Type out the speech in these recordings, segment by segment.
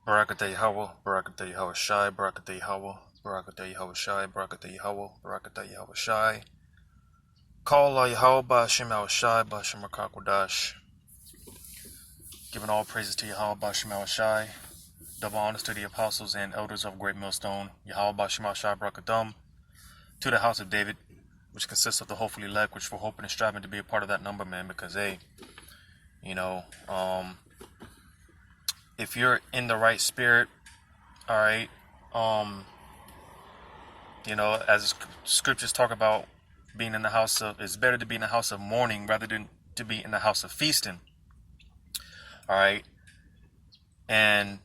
Barakatah Yahweh, Barakatah Yahweh Shai, Barakatah Yahweh, Barakatah Yahweh Shai, Barakatah Yahweh, Barakatah Yahweh Shai. Call Yahweh Ba'ashem Yahweh Shai, Ba'ashem Rakakwadash. Giving all praises to Yahweh Ba'ashem Yahweh Shai. Double honors to the apostles and elders of Great Millstone, Yahweh Ba'ashem Yahweh Shai Barakatum. To the house of David, which consists of the hopefully elect, which we're hoping and striving to be a part of that number, man, because, hey, you know, if you're in the right spirit, all right, as scriptures talk about being in the house of, it's better to be in the house of mourning rather than to be in the house of feasting, all right, and,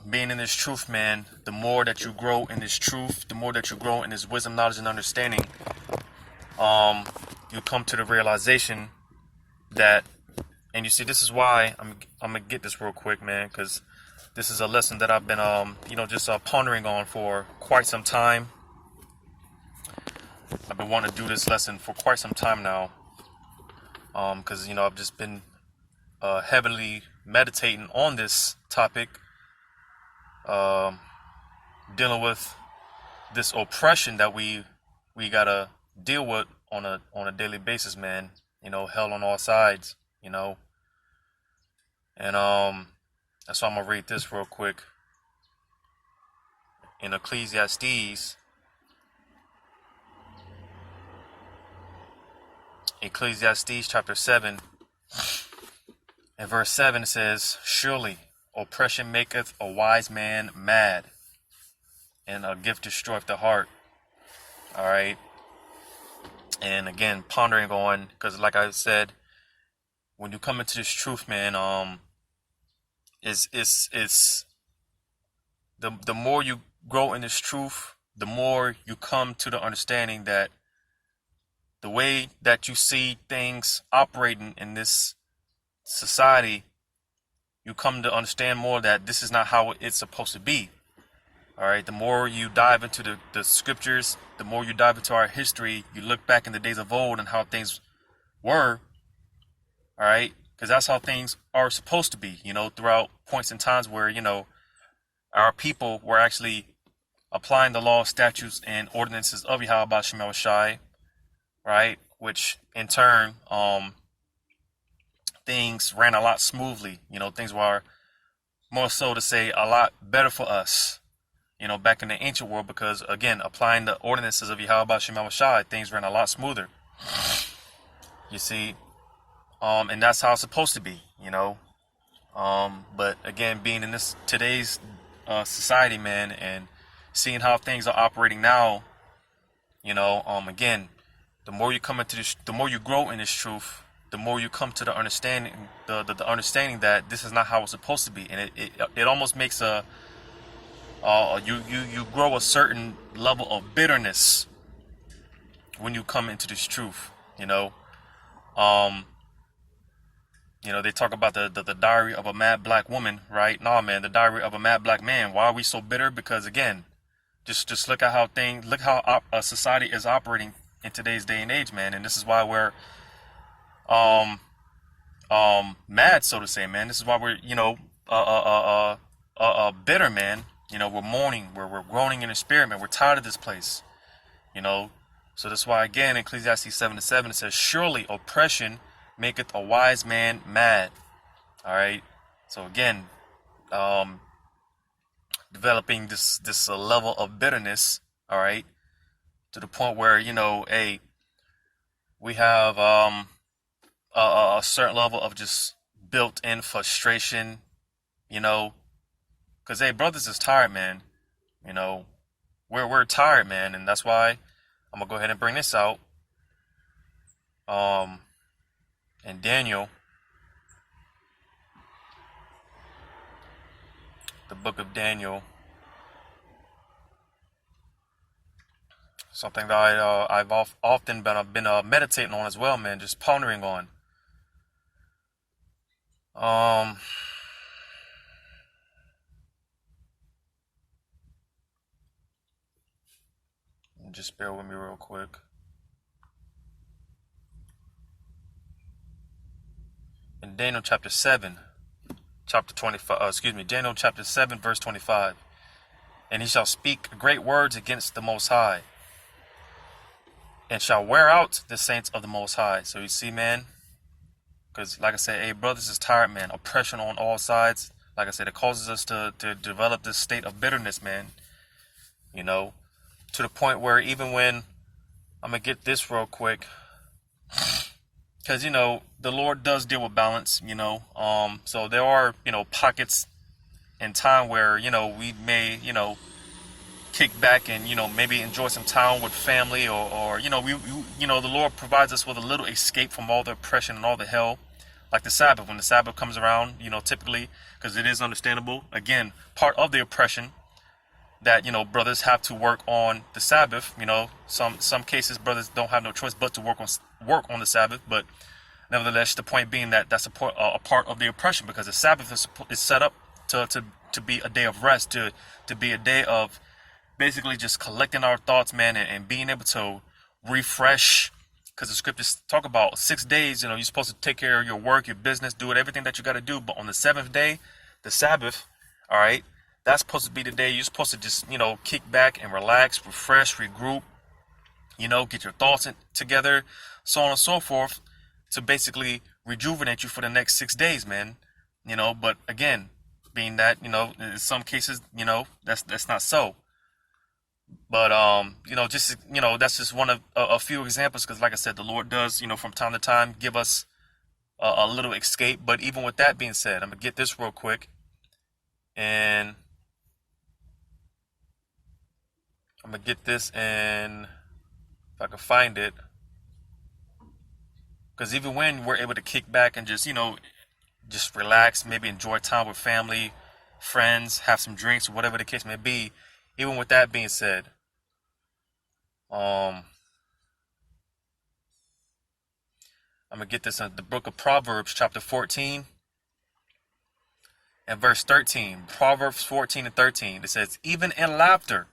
being in this truth, man, the more that you grow in this truth, the more that you grow in this wisdom, knowledge, and understanding, you come to the realization that, and you see, this is why I'm gonna get this real quick, man, because this is a lesson that I've been, just pondering on for quite some time. I've been wanting to do this lesson for quite some time now, because, I've just been heavily meditating on this topic, dealing with this oppression that we gotta deal with on a daily basis, man. Hell on all sides, and that's why I'm gonna read this real quick in Ecclesiastes chapter 7 and verse 7. It says, "Surely oppression maketh a wise man mad, and a gift destroyeth the heart." All right. And again, pondering on, because like I said, when you come into this truth, man, it's the more you grow in this truth, the more you come to the understanding that the way that you see things operating in this society, you come to understand more that this is not how it's supposed to be. All right, the more you dive into the scriptures, the more you dive into our history, you look back in the days of old and how things were, all right, because that's how things are supposed to be, throughout points and times where, our people were actually applying the law, statutes, and ordinances of Yahweh Ba'ashem Yahweh Shai, right, which in turn, things ran a lot smoothly, things were more so to say a lot better for us, back in the ancient world, because again, applying the ordinances of Yahweh Ba'ashem Yahweh Shai, things ran a lot smoother. You see, and that's how it's supposed to be, but again, being in this today's society, man, and seeing how things are operating now, again, the more you come into this, the more you grow in this truth, the more you come to the understanding, the understanding that this is not how it's supposed to be, and it almost makes you grow a certain level of bitterness when you come into this truth. They talk about the diary of a mad black woman, right? Nah, man, the diary of a mad black man. Why are we so bitter? Because again, just look at how a society is operating in today's day and age, man. And this is why we're mad, so to say, man. This is why we're bitter, man. We're mourning, we're groaning in the spirit, man. We're tired of this place, So that's why, again, in Ecclesiastes 7:7, it says, "Surely oppression maketh a wise man mad." All right. So again, developing this level of bitterness, all right, to the point where, we have a certain level of just built-in frustration, because, hey, brothers is tired, man. We're tired, man, and that's why I'm gonna go ahead and bring this out. In Daniel, the book of Daniel, something that I've often been meditating on as well, man, just pondering on. Just bear with me real quick. In Daniel chapter 7, chapter 25, Daniel chapter 7, verse 25. And he shall speak great words against the Most High, and shall wear out the saints of the Most High. So you see, man, because like I said, hey, brothers is tired, man. Oppression on all sides. Like I said, it causes us to develop this state of bitterness, man. You know, to the point where even when, I'm going to get this real quick, because, you know, the Lord does deal with balance, you know. So there are, you know, pockets in time where, you know, we may, you know, kick back and, you know, maybe enjoy some time with family, or you know, we you know, the Lord provides us with a little escape from all the oppression and all the hell, like the Sabbath. When the Sabbath comes around, you know, typically, because it is understandable, again, part of the oppression that, you know, brothers have to work on the Sabbath. You know, some cases brothers don't have no choice but to work on the Sabbath, but nevertheless, the point being that that's a part of the oppression, because the Sabbath is set up to be a day of rest, to be a day of basically just collecting our thoughts, man, and being able to refresh, because the scriptures talk about 6 days, you know, you're supposed to take care of your work, your business, do it, everything that you got to do. But on the seventh day, the Sabbath, all right, that's supposed to be the day you're supposed to just, you know, kick back and relax, refresh, regroup, you know, get your thoughts together, so on and so forth, to basically rejuvenate you for the next 6 days, man. You know, but again, being that, you know, in some cases, you know, that's not so. But you know, just, you know, that's just one of a few examples, because like I said, the Lord does, you know, from time to time give us a little escape. But even with that being said, I'm gonna get this real quick, and I'm gonna get this, and if I can find it, because even when we're able to kick back and just, you know, just relax, maybe enjoy time with family, friends, have some drinks, or whatever the case may be, even with that being said, I'm gonna get this in the book of Proverbs, chapter 14 and verse 13. Proverbs 14 and 13. It says, even in laughter,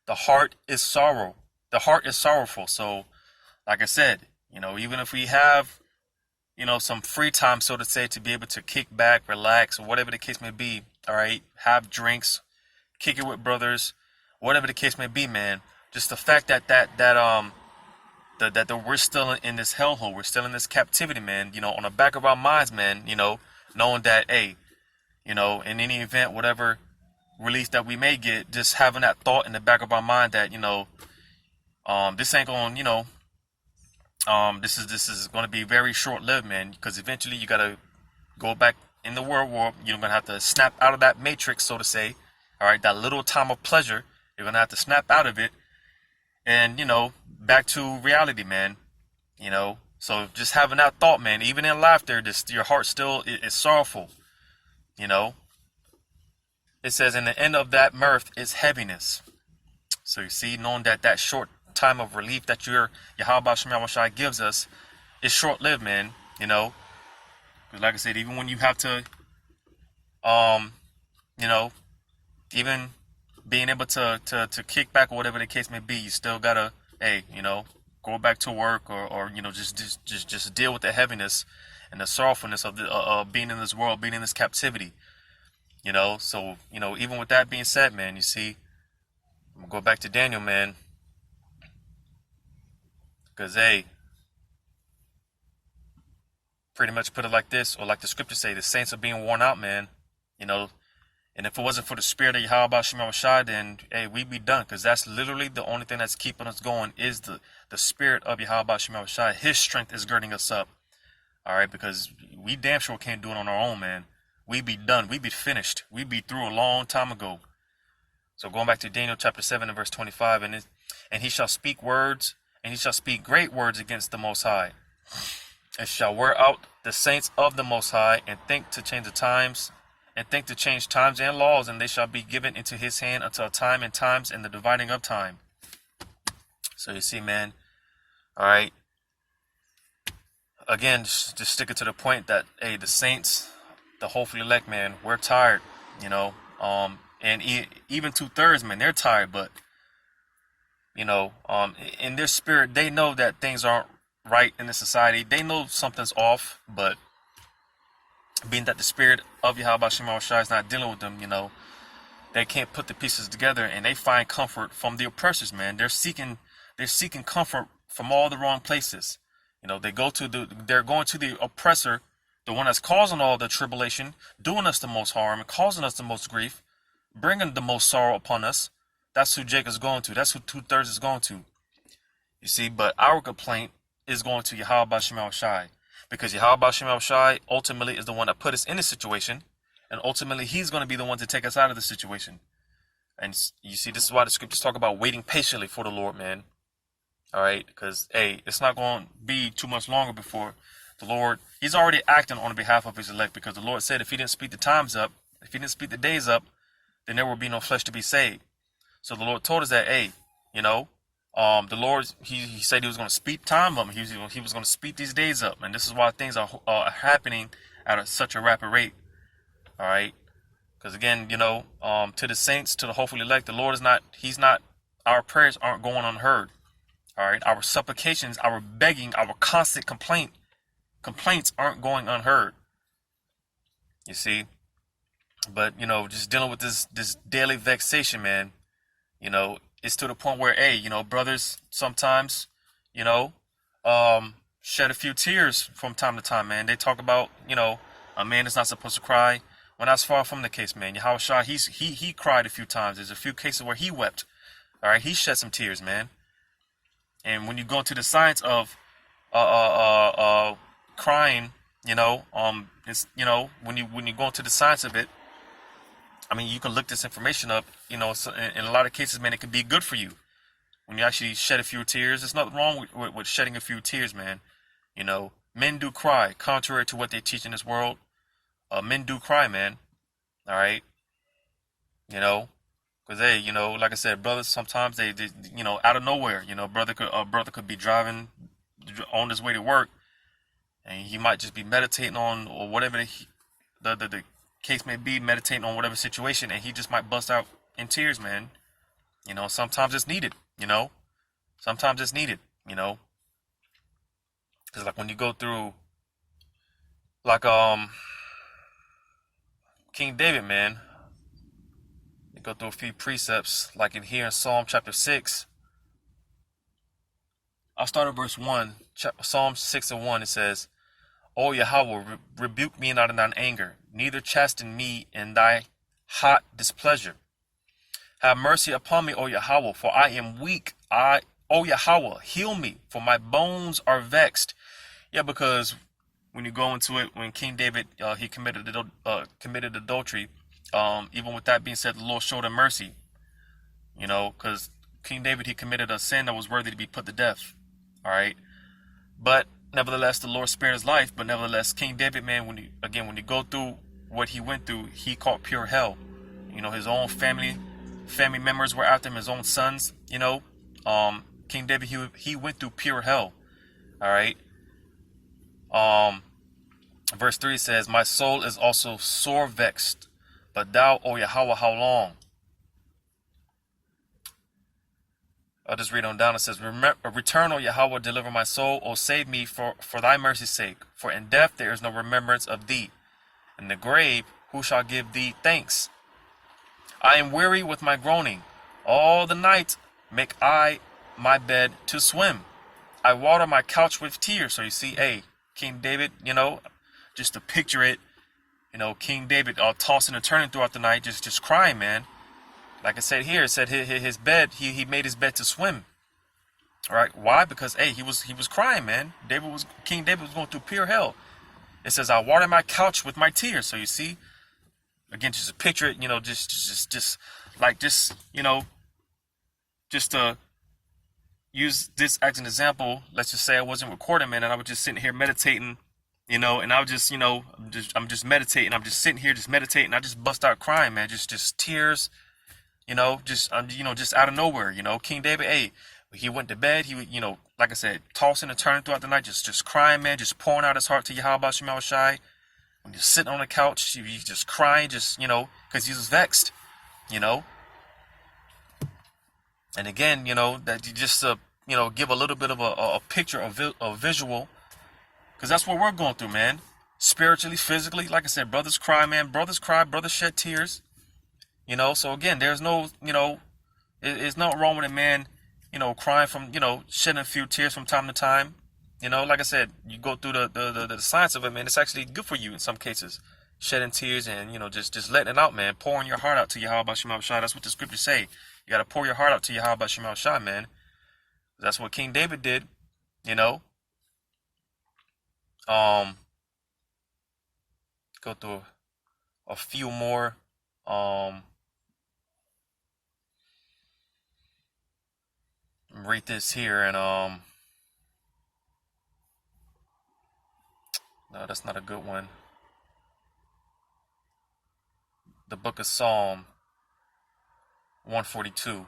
the heart is sorrowful. So, like I said, you know, even if we have, you know, some free time, so to say, to be able to kick back, relax, or whatever the case may be, all right, have drinks, kick it with brothers, whatever the case may be, man. Just the fact that we're still in this hellhole, we're still in this captivity, man. You know, on the back of our minds, man. You know, knowing that, hey, you know, in any event, whatever release that we may get, just having that thought in the back of our mind that, you know, this ain't going, you know, this is going to be very short-lived, man. Because eventually you gotta go back in the world war. You're gonna have to snap out of that matrix, so to say. All right, that little time of pleasure, you're gonna have to snap out of it, and, you know, back to reality, man. You know, so just having that thought, man, even in laughter, your heart still is sorrowful. You know, it says, in the end of that mirth is heaviness. So you see, knowing that short time of relief that your Yahweh Shem Shai gives us is short-lived, man. You know, because like I said, even when you have to, you know, even being able to kick back or whatever the case may be, you still gotta, hey, you know, go back to work, or you know, just deal with the heaviness and the sorrowfulness of being in this world, being in this captivity. You know, so, you know, even with that being said, man, you see, I'm gonna go back to Daniel, man, because, hey, pretty much put it like this, or like the scriptures say, the saints are being worn out, man. You know, and if it wasn't for the spirit of Yahweh Shem Shai, then, hey, we'd be done, because that's literally the only thing that's keeping us going is the spirit of Yahweh Shem Shai. His strength is girding us up. All right, because we damn sure can't do it on our own, man. We'd be done. We'd be finished. We'd be through a long time ago. So going back to Daniel chapter 7 and verse 25, and he shall speak words, and he shall speak great words against the Most High, and shall wear out the saints of the Most High, and think to change times and laws, and they shall be given into his hand until time and times and the dividing of time. So you see, man, all right, again, just sticking to the point that, hey, the saints, the hopefully elect, man, we're tired, you know, and even 2/3, man, they're tired, but, you know, in their spirit, they know that things aren't right in the society. They know something's off, but being that the spirit of Yahweh Shema Shai is not dealing with them, they can't put the pieces together, and they find comfort from the oppressors, man. They're seeking comfort from all the wrong places. They're going to the oppressor, the one that's causing all the tribulation, doing us the most harm, and causing us the most grief, bringing the most sorrow upon us. That's who Jacob's going to. That's who 2/3 is going to. You see, but our complaint is going to Yahweh Shema Shai, because Yahweh Shema Shai ultimately is the one that put us in this situation, and ultimately he's going to be the one to take us out of the situation. And you see, this is why the scriptures talk about waiting patiently for the Lord, man. All right, because it's not going to be too much longer before the Lord, he's already acting on behalf of his elect, because the Lord said if he didn't speed the times up, if he didn't speed the days up, then there will be no flesh to be saved. So the Lord told us that, the Lord, he said he was going to speed time up. He was going to speed these days up. And this is why things are happening at such a rapid rate. All right. Because again, to the saints, to the hopefully elect, the Lord our prayers aren't going unheard. All right. Our supplications, our begging, our constant complaints aren't going unheard. You see. But, just dealing with this daily vexation, man, it's to the point where, brothers sometimes, shed a few tears from time to time, man. They talk about, a man is not supposed to cry. When that's far from the case, man. Yahweh Shai, he cried a few times. There's a few cases where he wept. All right, he shed some tears, man. And when you go into the science of crying, it's when you go into the science of it, I mean, you can look this information up, so in a lot of cases, man, it can be good for you. When you actually shed a few tears, there's nothing wrong with shedding a few tears, man. Men do cry, contrary to what they teach in this world. Men do cry, man. All right. Because, like I said, brothers, sometimes they out of nowhere, brother could be driving on his way to work, and he might just be meditating on, or whatever the case may be, meditating on whatever situation, and he just might bust out in tears, man. Sometimes it's needed. Sometimes it's needed. Because like when you go through, like King David, man, you go through a few precepts, like in here in Psalm chapter 6. I'll start at verse 1. Psalm 6:1. It says, O Yahweh, rebuke me not in thine anger, neither chasten me in thy hot displeasure. Have mercy upon me, O Yahweh, for I am weak. O Yahweh, heal me, for my bones are vexed. Yeah, because when you go into it, when King David, he committed adultery, even with that being said, the Lord showed him mercy. Because King David, he committed a sin that was worthy to be put to death. All right. But nevertheless, the Lord spared his life. But nevertheless, King David, man, when you go through what he went through, he caught pure hell. His own family members were after him, his own sons. King David, he went through pure hell. All right. Verse 3 says, my soul is also sore vexed, but thou, O Yahweh, how long? I'll just read on down. It says, return, O Yahweh, deliver my soul, O save me for thy mercy's sake. For in death there is no remembrance of thee. In the grave, who shall give thee thanks? I am weary with my groaning. All the night make I my bed to swim. I water my couch with tears. So you see, King David, just to picture it, King David tossing and turning throughout the night, just crying, man. Like I said here, it said his bed, he made his bed to swim. All right. Why? Because, he was crying, man. King David was going through pure hell. It says, I water my couch with my tears. So you see, again, just to picture it, just to use this as an example. Let's just say I wasn't recording, man, and I was just sitting here meditating, and I was just, I'm just meditating. I'm just sitting here, just meditating. I just bust out crying, man. Just tears, just out of nowhere, King David, he went to bed. He, like I said, tossing and turning throughout the night, just crying, man, just pouring out his heart to Yahweh Shema Shai. When you're sitting on the couch, he's just crying, because he was vexed, And again, that you just, give a little bit of a picture, a visual, because that's what we're going through, man. spiritually, physically. Like I said, brothers cry, man. Brothers cry. Brothers shed tears. So again, there's no, it's not wrong with a man, crying from, shedding a few tears from time to time. Like I said, you go through the science of it, man. It's actually good for you in some cases, shedding tears and just letting it out, man. Pouring your heart out to Yahweh Shema Shai. That's what the scriptures say. You got to pour your heart out to Yahweh Shema Shai, man. That's what King David did. Go through a few more. Read this here, and no, that's not a good one. The book of Psalm 142,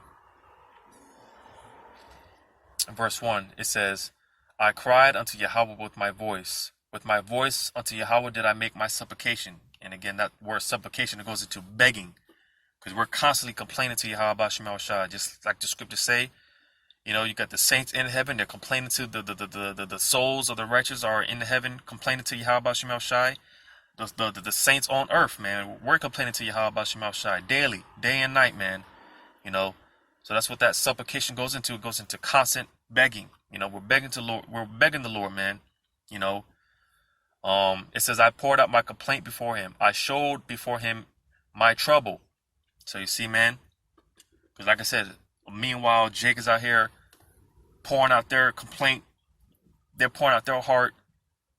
verse 1, it says, I cried unto Yahweh with my voice unto Yahweh did I make my supplication. And again, that word supplication, it goes into begging, because we're constantly complaining to Yahweh Shema Shai, just like the scriptures say. You got the saints in heaven, they're complaining to the souls of the righteous are in heaven complaining to Yahweh Shema Shai. The saints on earth, man, we're complaining to Yahweh Shema Shai daily, day and night, man. So that's what that supplication goes into. It goes into constant begging. We're begging the Lord, man. It says, I poured out my complaint before him. I showed before him my trouble. So you see, man, because like I said, meanwhile, Jake is out here pouring out their complaint. They're pouring out their heart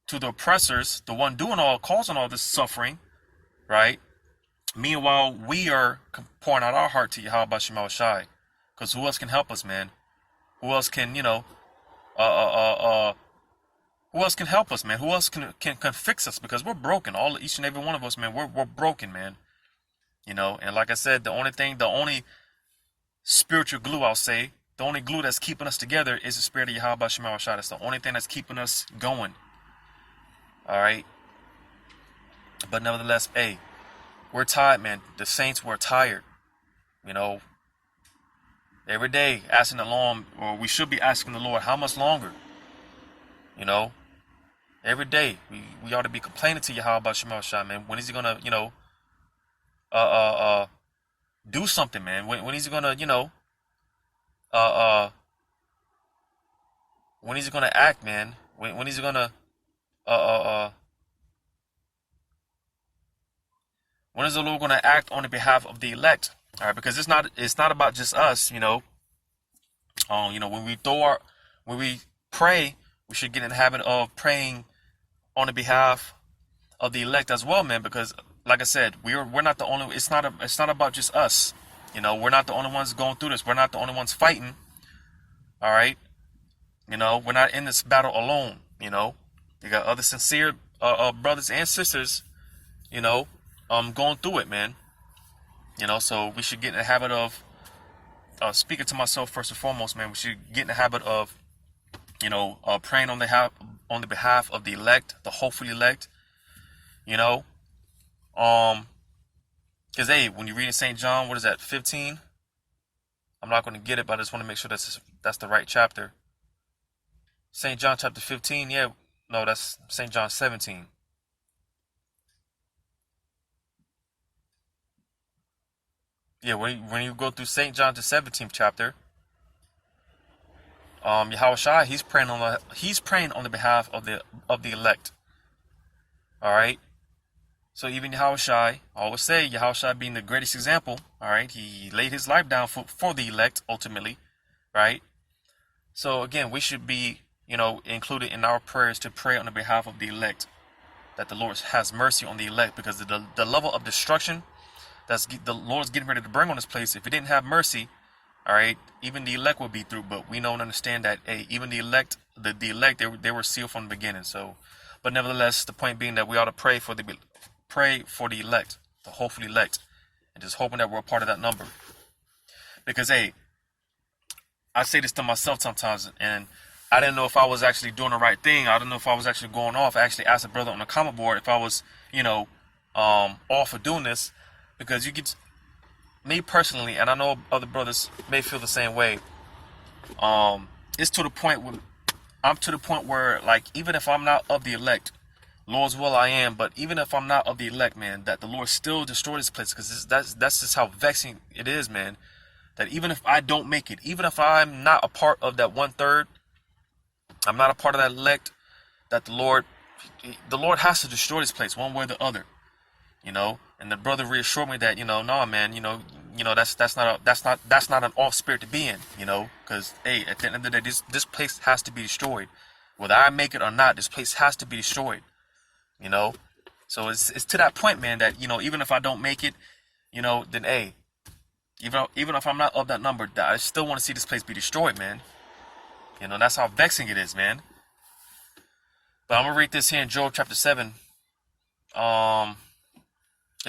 to the oppressors, the one causing all this suffering, right? Meanwhile, we are pouring out our heart to Yahweh Shema Shai, because who else can help us, man? Who else can, who else can help us, man? Who else can fix us? Because we're broken. Each and every one of us, man, we're broken, man. And like I said, the only spiritual glue, I'll say, the only glue that's keeping us together is the spirit of Yahweh Shema Shai. That's the only thing that's keeping us going. All right. But nevertheless, hey, we're tired, man. The saints were tired. Every day asking the Lord, or we should be asking the Lord, how much longer? Every day we ought to be complaining to Yahweh Shema Shai, man. When is he gonna, do something, man? When is he gonna, when is he gonna act, man? When is he gonna, when is the Lord gonna act on the behalf of the elect? All right, because it's not about just us, when we pray, we should get in the habit of praying on the behalf of the elect as well, man. Because, like I said, we're not the only. It's not about just us. We're not the only ones going through this. We're not the only ones fighting. All right. We're not in this battle alone. You got other sincere brothers and sisters. Going through it, man. So we should get in the habit of speaking to myself first and foremost, man. We should get in the habit of praying on the behalf of the elect, the hopefully elect. Because, hey, when you read in St. John, what is that, 15? I'm not going to get it, but I just want to make sure that's the right chapter. St. John chapter 15, yeah. No, that's St. John 17. Yeah, when you go through St. John the 17th chapter, Yahweh Shai, he's praying on the behalf of the elect. All right. So even Yahweh Shai, I always say Yahweh Shai being the greatest example. All right, he laid his life down for the elect ultimately, right? So again, we should be included in our prayers to pray on the behalf of the elect, that the Lord has mercy on the elect, because the level of destruction that's the Lord's getting ready to bring on this place, if he didn't have mercy, all right, even the elect would be through. But we know and understand that, hey, even the elect, they were sealed from the beginning. So, but nevertheless, the point being that we ought to pray for the elect, the hopefully elect, and just hoping that we're a part of that number. Because, hey, I say this to myself sometimes, and I didn't know if I was actually doing the right thing. I didn't know if I was actually going off. I actually asked a brother on the comment board if I was, all for doing this, because you get, me personally, and I know other brothers may feel the same way. It's to the point where I'm to the point where, like, even if I'm not of the elect, Lord's will I am, but even if I'm not of the elect, man, that the Lord still destroy this place, because that's just how vexing it is, man. That even if I don't make it, even if I'm not a part of that 1/3, I'm not a part of that elect, that the Lord has to destroy this place one way or the other, you know. And the brother reassured me that, no, man, that's not an off spirit to be in, because hey, at the end of the day, this place has to be destroyed, whether I make it or not. This place has to be destroyed, So it's to that point, man, that even if I don't make it, then hey, even if I'm not of that number, that I still want to see this place be destroyed, man. That's how vexing it is, man. But I'm gonna read this here in Job chapter 7. Because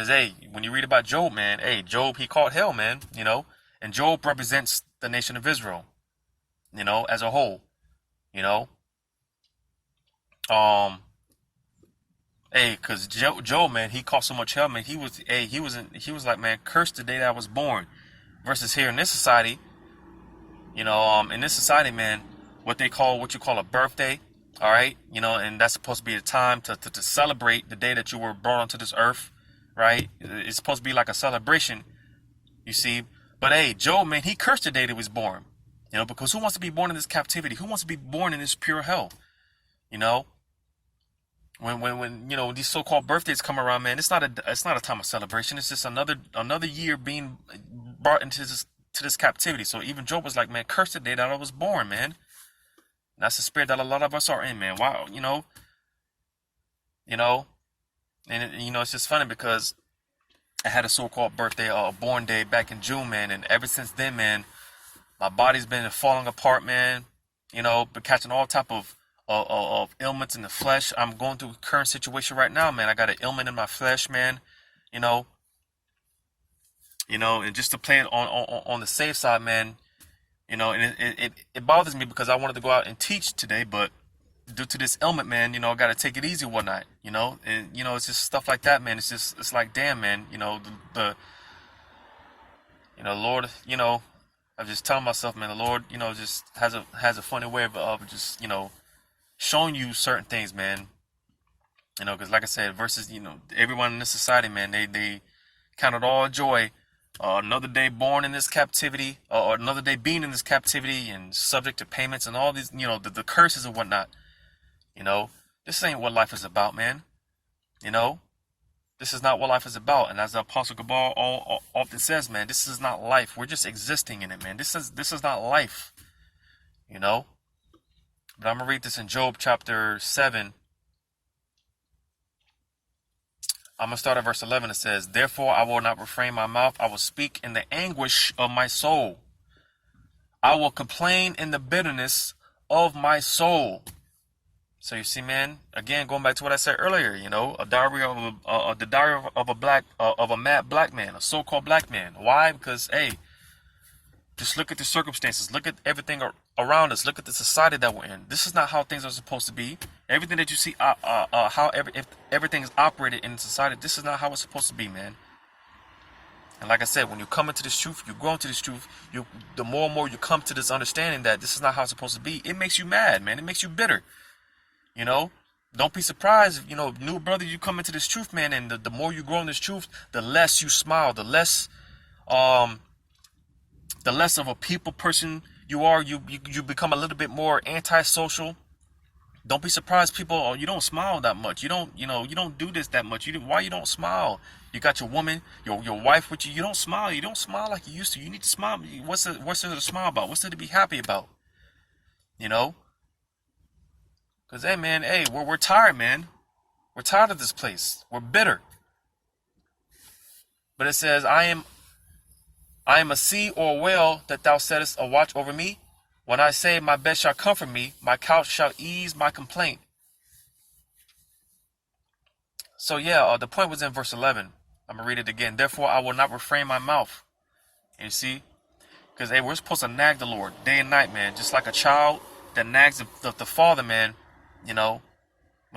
hey, when you read about Job, man, hey, Job, he caught hell, man. And Job represents the nation of Israel, as a whole. Hey, cause Job, man, he caught so much hell, man. He was like, man, cursed the day that I was born. Versus here in this society, in this society, man, what you call a birthday, all right, and that's supposed to be a time to celebrate the day that you were brought onto this earth, right? It's supposed to be like a celebration, you see. But hey, Job, man, he cursed the day that he was born, because who wants to be born in this captivity? Who wants to be born in this pure hell? When these so-called birthdays come around, man, it's not a time of celebration. It's just another year being brought into this captivity. So even Job was like, man, curse the day that I was born, man. And that's the spirit that a lot of us are in, man. Wow, and it's just funny because I had a so-called birthday, a born day back in June, man, and ever since then, man, my body's been falling apart, man. Been catching all type of ailments in the flesh. I'm going through a current situation right now, man. I got an ailment in my flesh, man. And just to play it on the safe side, man. And it bothers me because I wanted to go out and teach today, but due to this ailment, man, I got to take it easy one night, and it's just stuff like that, man. It's like, damn, man, the Lord, I'm just telling myself, man, the Lord, just has a funny way of just, showing you certain things, man. Because like I said, versus, everyone in this society, man, they count it all joy. Another day born in this captivity, or another day being in this captivity and subject to payments and all these, the curses and whatnot. This ain't what life is about, man. This is not what life is about. And as the Apostle Gabal often says, man, this is not life. We're just existing in it, man. This is not life. But I'm going to read this in Job chapter 7. I'm going to start at verse 11. It says, therefore I will not refrain my mouth. I will speak in the anguish of my soul. I will complain in the bitterness of my soul. So you see, man, again, going back to what I said earlier, the diary of a mad black man, a so-called black man. Why? Because, hey, just look at the circumstances. Look at everything around us. Look at the society that we're in. This is not how things are supposed to be. Everything that you see, if everything is operated in society, this is not how it's supposed to be, man. And like I said, when you come into this truth, you grow into this truth, the more and more you come to this understanding that this is not how it's supposed to be, it makes you mad, man. It makes you bitter. Don't be surprised if, new brother, you come into this truth, man, and the more you grow in this truth, the less you smile, the less of a people person you are. You become a little bit more antisocial. Don't be surprised, people, you don't smile that much. You don't do this that much. Why you don't smile? You got your woman, your wife with you. You don't smile. You don't smile like you used to. You need to smile. What's there to smile about? What's there to be happy about? Because, hey, man, we're tired, man. We're tired of this place. We're bitter. But it says, I am a sea or a whale that thou settest a watch over me. When I say my bed shall comfort me, my couch shall ease my complaint. So, yeah, the point was in verse 11. I'm going to read it again. Therefore, I will not refrain my mouth. And you see? Because, hey, we're supposed to nag the Lord day and night, man. Just like a child that nags the father, man. When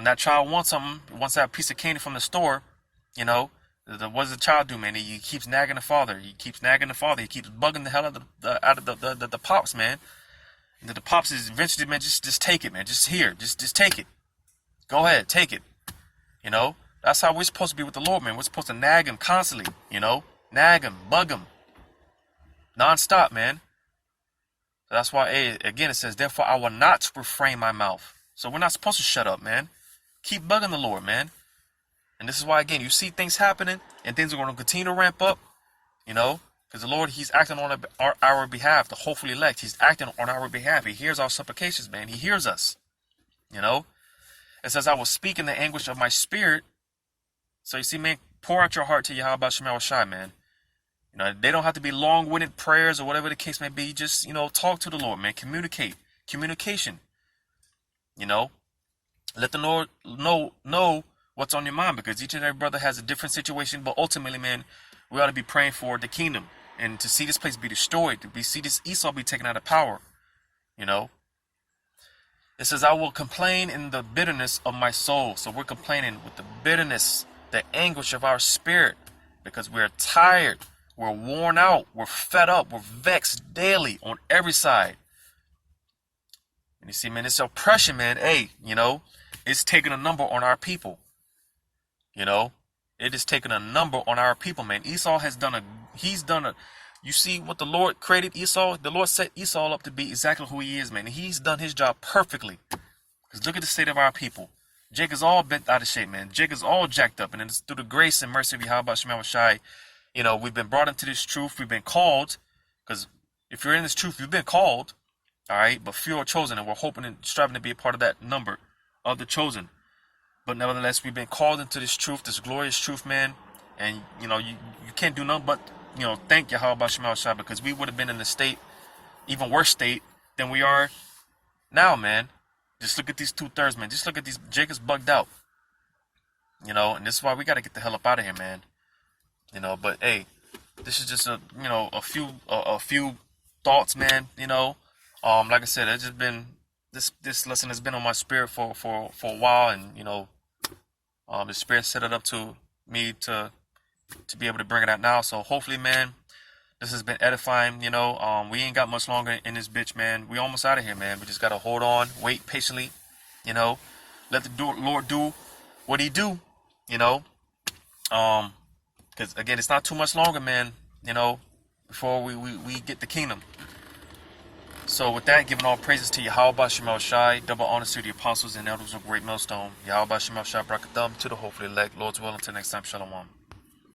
that child wants something, wants that piece of candy from the store, what does the child do, man? He keeps nagging the father. He keeps bugging the hell out of the pops, man. And the pops is eventually, man, just take it, man. Just take it. Go ahead, take it. You know, that's how we're supposed to be with the Lord, man. We're supposed to nag him constantly, you know, nag him, bug him, non-stop, man. So that's why, again, it says, therefore I will not refrain my mouth. So we're not supposed to shut up, man. Keep bugging the Lord, man. And this is why, again, you see things happening and things are going to continue to ramp up, you know, because the Lord, he's acting on our behalf, the hopefully elect. He's acting on our behalf. He hears our supplications, man. He hears us, you know. It says, I will speak in the anguish of my spirit. So you see, man, pour out your heart to Yahweh Shema Shai, man. You know, they don't have to be long-winded prayers or whatever the case may be. Just, you know, talk to the Lord, man. Communicate. Communication. You know, let the Lord know what's on your mind, because each and every brother has a different situation. But ultimately, man, we ought to be praying for the kingdom and to see this place be destroyed, to see this Esau be taken out of power. You know, it says, I will complain in the bitterness of my soul. So we're complaining with the bitterness, the anguish of our spirit, because we're tired. We're worn out. We're fed up. We're vexed daily on every side. And you see, man, this oppression, man, hey, you know, it's taking a number on our people. You know, it is taking a number on our people, man. Esau has you see what the Lord created Esau? The Lord set Esau up to be exactly who he is, man. And he's done his job perfectly. Because look at the state of our people. Jake is all bent out of shape, man. Jake is all jacked up. And it's through the grace and mercy of Yahweh Shema Shai. You know, we've been brought into this truth. We've been called. Because if you're in this truth, you've been called. All right. But few are chosen. And we're hoping and striving to be a part of that number of the chosen. But nevertheless, we've been called into this truth, this glorious truth, man. And, you know, you can't do nothing but, you know, thank Yahweh Shema Shai, because we would have been in the state, even worse state than we are now, man. Just look at these 2/3, man. Just look at these. Jacob's bugged out. You know, and this is why we got to get the hell up out of here, man. You know, but hey, this is just a few thoughts, man. You know, like I said, it's just been this lesson has been on my spirit for a while, and you know, the spirit set it up to me to be able to bring it out now. So hopefully, man, this has been edifying. You know, we ain't got much longer in this bitch, man. We almost out of here, man. We just gotta hold on, wait patiently. You know, let the Lord do what he do. You know, because again, it's not too much longer, man. You know, before we get the kingdom. So with that, giving all praises to Yahweh Shema Shai, double honors to the apostles and elders of Great Millstone. Yahweh Shema Shai, Brakatham, to the hopefully elect. Lord's will, until next time, Shalom.